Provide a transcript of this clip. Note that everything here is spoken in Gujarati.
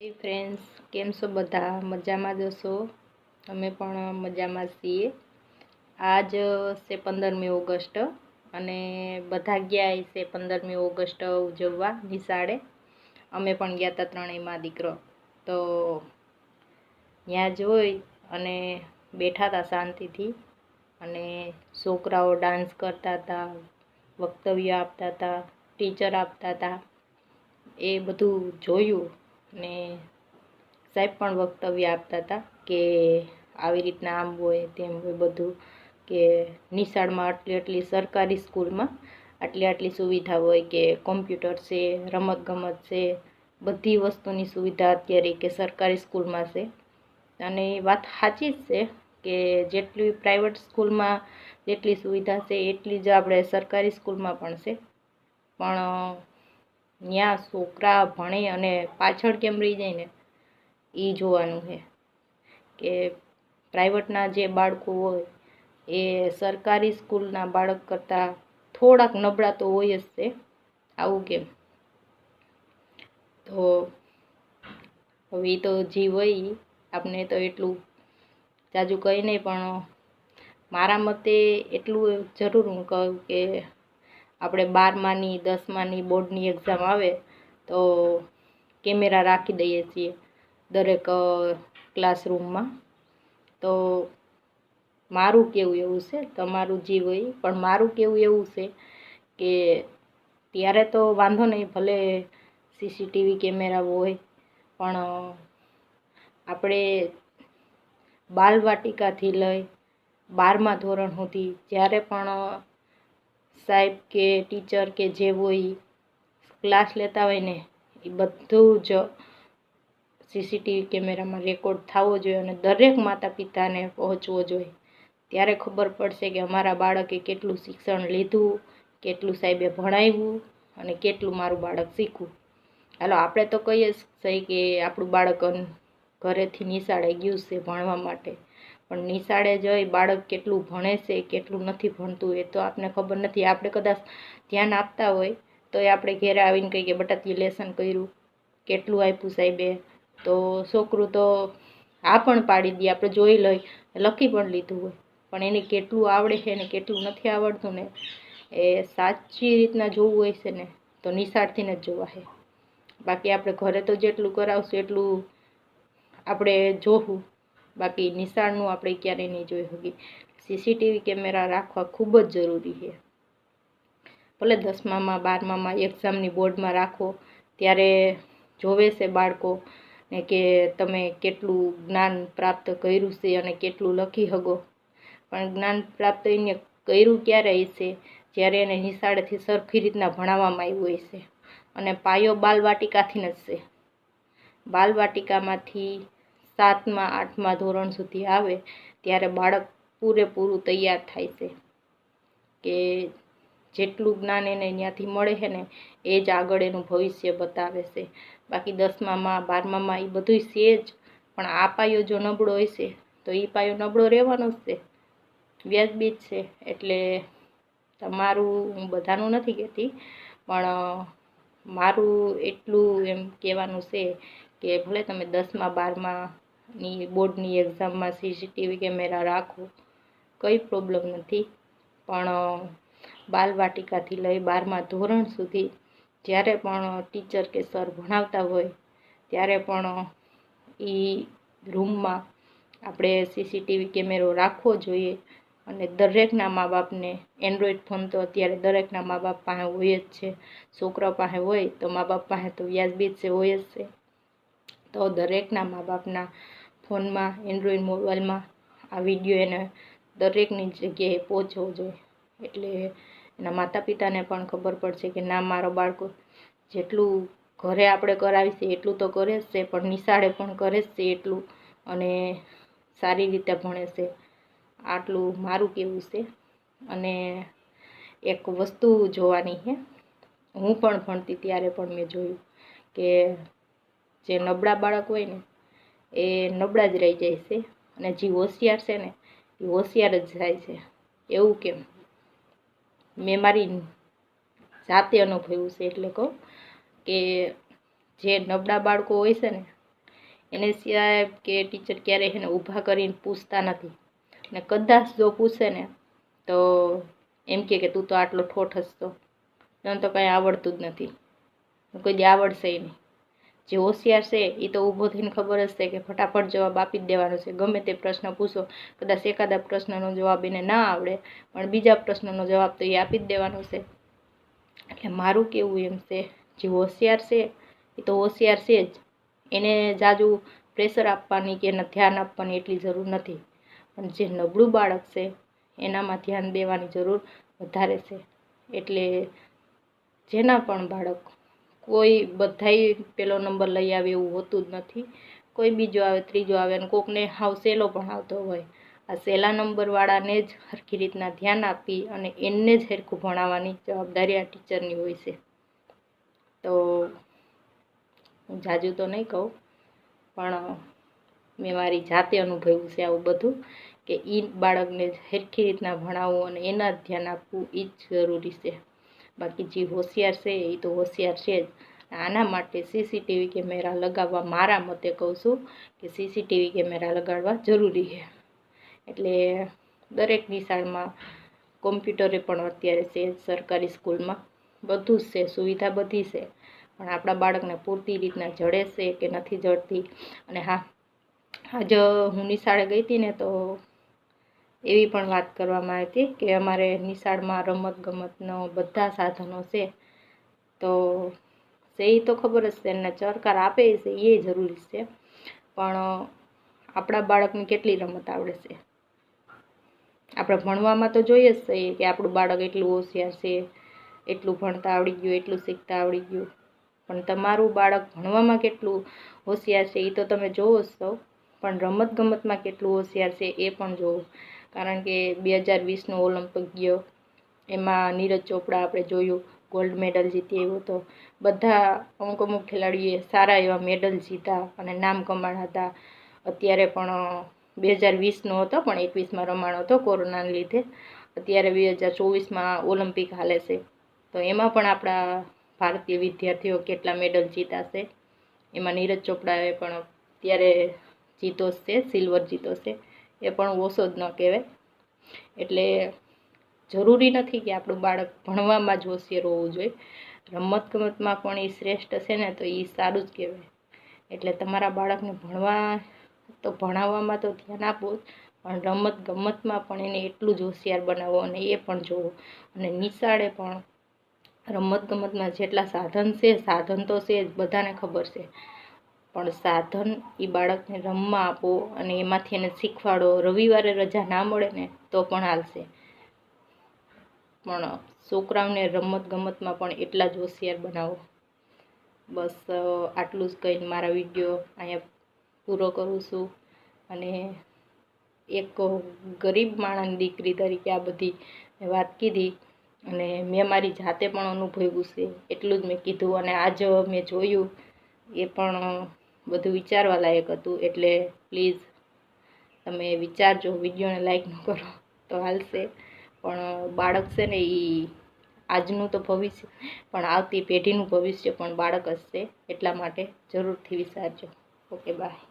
हे फ्रेंड्स, केम छो बधा? मजामां ज छो? अमे पण मजामां छीए। आज से 15मी ऑगस्ट अने बधा गया से 15मी ऑगस्ट उजववा निशाळे। अमे पण गया था त्रणेय मां दीकरो। तो त्यां जोई अने बैठा था शांतिथी अने छोकराओ डांस करता था, वक्तव्य आपता था, टीचर आपता था। ए बधुं जोयुं ने साहेब पण वक्तव्य आपता था के આવી રીતના આમ હોય તેમ હોય બધું કે નિશાળમાં આટલી સરકારી સ્કૂલમાં આટલી સુવિધા હોય કે કોમ્પ્યુટર છે, રમતગમત છે, બધી વસ્તુની સુવિધા અત્યારે કે સરકારી સ્કૂલમાં છે। અને એ વાત સાચી જ છે કે જેટલી પ્રાઇવેટ સ્કૂલમાં જેટલી સુવિધા છે એટલી જ આપણે સરકારી સ્કૂલમાં પણ છે। પણ ત્યાં છોકરા ભણે અને પાછળ કેમ રહી જાય ને એ જોવાનું છે કે પ્રાઇવેટના જે બાળકો હોય એ સરકારી સ્કૂલના બાળક કરતાં થોડાક નબળા તો હોય જ છે। આવું કેમ? તો હવે તો જી હોય આપણે તો એટલું જાજુ કંઈ નહીં, પણ મારા મતે એટલું જરૂર હું કહું કે આપણે 12માની 10માની બોર્ડની એક્ઝામ આવે તો કેમેરા રાખી દઈએ છીએ દરેક ક્લાસરૂમમાં। તો મારું કેવું એવું છે, તમારું જે હોય પણ મારું કેવું એવું છે કે ત્યારે તો વાંધો નહીં, ભલે સીસીટીવી કેમેરા હોય, પણ આપણે બાલવાટિકાથી લઈ 12મા ધોરણ સુધી જ્યારે પણ સાહેબ કે ટીચર કે જે હોય ક્લાસ લેતા હોય ને એ બધું જ સીસીટીવી કેમેરામાં રેકોર્ડ થવો જોઈએ અને દરેક માતા પિતાને પહોંચવો જોઈએ। ત્યારે ખબર પડશે કે અમારા બાળકે કેટલું શિક્ષણ લીધું, કેટલું સાહેબે ભણાવ્યું અને કેટલું મારું બાળક શીખવું। હાલો, આપણે તો કહીએ જ છીએ કે આપણું બાળક ઘરેથી નિશાળે ગયું છે ભણવા માટે, પણ નિશાળે જઈ બાળક કેટલું ભણે છે કેટલું નથી ભણતું એ તો આપને ખબર નથી। આપણે કદાચ ધ્યાન આપતા હોય તો એ આપણે ઘરે આવીને કહીએ કે બટા તે લેસન કર્યું, કેટલું આપ્યું સાહેબે, તો છોકરું તો હા પણ પાડી દે, આપણે જોઈ લઈ, લખી પણ લીધું હોય, પણ એને કેટલું આવડે છે ને કેટલું નથી આવડતું ને એ સાચી રીતના જોવું હોય છે ને તો નિશાળથી જ જોવા છે। બાકી આપણે ઘરે તો જેટલું કરાવશું એટલું આપણે જોવું, બાકી નિશાળનું આપણે ક્યારેય નહીં જોઈ શકીએ। સીસીટીવી કેમેરા રાખવા ખૂબ જ જરૂરી છે। ભલે 10મામાં 12મામાં એક્ઝામની બોર્ડમાં રાખો ત્યારે જોવે છે બાળકો ને કે તમે કેટલું જ્ઞાન પ્રાપ્ત કર્યું છે અને કેટલું લખી શકો, પણ જ્ઞાન પ્રાપ્ત એને કર્યું ક્યારે છે જ્યારે એને નિશાળેથી સરખી રીતના ભણાવવામાં આવ્યું હોય છે અને પાયો બાલવાટિકાથી જ છે। બાલવાટિકામાંથી 7મા 8મા ધોરણ સુધી આવે ત્યારે બાળક પૂરેપૂરું તૈયાર થાય છે કે જેટલું જ્ઞાન એને ત્યાંથી મળે છે ને એ જ આગળ એનું ભવિષ્ય બતાવે છે। બાકી 10મામાં 12મામાં એ બધું છે જ, પણ આ પાયો જો નબળો હોય છે તો એ પાયો નબળો રહેવાનો જ છે, વ્યાજબી જ છે। એટલે તમારું હું બધાનું નથી કહેતી, પણ મારું એટલું એમ કહેવાનું છે કે ભલે તમે 10મા 12માની બોર્ડની એક્ઝામમાં સીસીટીવી કેમેરા રાખો, કંઈ પ્રોબ્લેમ નથી, પણ બાલવાટિકાથી લઈ 12મા ધોરણ સુધી જ્યારે પણ ટીચર કે સર ભણાવતા હોય ત્યારે પણ એ રૂમમાં આપણે સીસીટીવી કેમેરો રાખવો જોઈએ। અને દરેકના મા બાપને એન્ડ્રોઈડ ફોન તો અત્યારે દરેકના મા બાપ પાસે હોય જ છે, છોકરા પાસે હોય તો મા બાપ પાસે તો વ્યાજબી જ હોય જ છે। તો દરેકના મા બાપના ફોનમાં એન્ડ્રોઈડ મોબાઈલમાં આ વિડીયો એને દરેકની જગ્યાએ પહોંચવો જોઈએ, એટલે એના માતા પિતાને પણ ખબર પડશે કે ના, મારો બાળકો જેટલું ઘરે આપણે કરાવી છે એટલું તો કરે જ છે, પણ નિશાળે પણ કરે જ છે એટલું અને સારી રીતે ભણે છે। આટલું મારું કહેવું છે। અને એક વસ્તુ જોવાની છે, હું પણ ભણતી ત્યારે પણ મેં જોયું કે જે નબળા બાળક હોય ને એ નબળા જ રહી જાય છે અને જે હોશિયાર છે ને એ હોશિયાર જ થાય છે। એવું કેમ? મેં મારી જાતે અનુભવ્યું છે, એટલે કહું કે જે નબળા બાળકો હોય છે ને એને સાહેબ કે ટીચર ક્યારેય એને ઊભા કરીને પૂછતા નથી. અને કદાચ જો પૂછે ને તો એમ કે તું તો આટલો ઠોઠ હસતો, તને તો કંઈ આવડતું જ નથી, કોઈ દી આવડશે નહીં. જે હોશિયાર છે એ તો ઊભો થઈને ખબર જ છે કે ફટાફટ જવાબ આપી જ દેવાનો છે. ગમે તે પ્રશ્ન પૂછો, કદાચ એકાદા પ્રશ્નનો જવાબ એને ના આવડે પણ બીજા પ્રશ્નનો જવાબ તો એ આપી જ દેવાનો છે. એટલે મારું કહેવું એમ છે, જે હોશિયાર છે એ તો હોશિયાર છે જ, એને જાજુ પ્રેશર આપવાની કે એને ધ્યાન આપવાની એટલી જરૂર નથી. પણ જે નબળું બાળક છે એનામાં ધ્યાન દેવાની જરૂર વધારે છે. એટલે જેના પણ બાળક, કોઈ બધાય પેલો નંબર લઈ આવે એવું હોતું જ નથી. કોઈ બીજો આવે, ત્રીજો આવે અને કોકને હાવ સહેલો પણ આવતો હોય. આ સહેલા નંબરવાળાને જ સરખી રીતના ધ્યાન આપી અને એને જ સરખું ભણાવવાની જવાબદારી આ ટીચરની હોય છે. તો હું જાજુ તો નહીં કહું, પણ મેં મારી જાતે અનુભવ્યું છે આવું બધું, કે એ બાળકને સરખી રીતના ભણાવવું અને એના જ ધ્યાન આપવું એ જ જરૂરી છે. બાકી જે હોશિયાર છે એ તો હોશિયાર છે જ. આના માટે સીસીટીવી કેમેરા લગાવવા, મારા મતે કહું છું કે સીસીટીવી કેમેરા લગાડવા જરૂરી છે. એટલે દરેક નિશાળમાં કોમ્પ્યુટરે પણ અત્યારે છે, સરકારી સ્કૂલમાં બધું જ છે, સુવિધા બધી છે. પણ આપણા બાળકને પૂરતી રીતના જડે છે કે નથી જડતી. અને હા, આજ હું નિશાળે ગઈ હતી ને તો એવી પણ વાત કરવામાં આવી હતી કે અમારે નિશાળમાં રમત ગમતનો બધા સાધનો છે. તો છે એ તો ખબર જ છે, એને સરકાર આપે છે એ જરૂરી છે, પણ આપણા બાળકને કેટલી રમત આવડે છે? આપણે ભણવામાં તો જોઈએ જ છીએ કે આપણું બાળક એટલું હોશિયાર છે, એટલું ભણતા આવડી ગયું, એટલું શીખતા આવડી ગયું. પણ તમારું બાળક ભણવામાં કેટલું હોશિયાર છે એ તો તમે જોવો જ છો, પણ રમત ગમતમાં કેટલું હોશિયાર છે એ પણ જોવો. કારણ કે 2020નો ઓલિમ્પિક ગયો, એમાં નીરજ ચોપડા આપણે જોયું ગોલ્ડ મેડલ જીતી આવ્યો હતો. બધા અમુક ખેલાડીઓએ સારા એવા મેડલ જીતા અને નામ કમાણા હતા. અત્યારે પણ 2020નો હતો પણ 21માં રમાણો હતો કોરોનાને લીધે. અત્યારે 2024માં ઓલિમ્પિક હાલે છે, તો એમાં પણ આપણા ભારતીય વિદ્યાર્થીઓ કેટલા મેડલ જીતાશે. એમાં નીરજ ચોપડાએ પણ અત્યારે જીતો છે, સિલ્વર જીતો છે, એ પણ ઓછો જ ન કહેવાય. એટલે જરૂરી નથી કે આપણું બાળક ભણવામાં જ હોશિયાર હોવું જોઈએ, રમત ગમતમાં પણ એ શ્રેષ્ઠ છે ને તો એ સારું જ કહેવાય. એટલે તમારા બાળકને ભણાવવામાં તો ધ્યાન આપો, પણ રમત ગમતમાં પણ એને એટલું જ હોશિયાર બનાવો અને એ પણ જોવો. અને નિશાળે પણ રમત ગમતના જેટલા સાધન છે, સાધન તો છે જ, બધાને ખબર છે, પણ સાધન એ બાળકને રમવા આપો અને એમાંથી એને શીખવાડો. રવિવારે રજા ના મળે ને તો પણ હાલશે, પણ છોકરાઓને રમત ગમતમાં પણ એટલા જ હોશિયાર બનાવો. બસ આટલું જ કહીને મારા વિડીયો અહીંયા પૂરો કરું છું. અને એક ગરીબ માણસની દીકરી તરીકે આ બધી વાત કીધી અને મેં મારી જાતે પણ અનુભવ્યું છે એટલું જ મેં કીધું. અને આજ મેં જોયું એ પણ બધું વિચારવા લાયક હતું. એટલે પ્લીઝ તમે વિચારજો, વિડીયોને લાઈક ન કરો તો હાલશે, પણ બાળક છે ને એ આજનું તો ભવિષ્ય પણ આવતી પેઢીનું ભવિષ્ય પણ બાળક હશે, એટલા માટે જરૂરથી વિચારજો. Okay, by.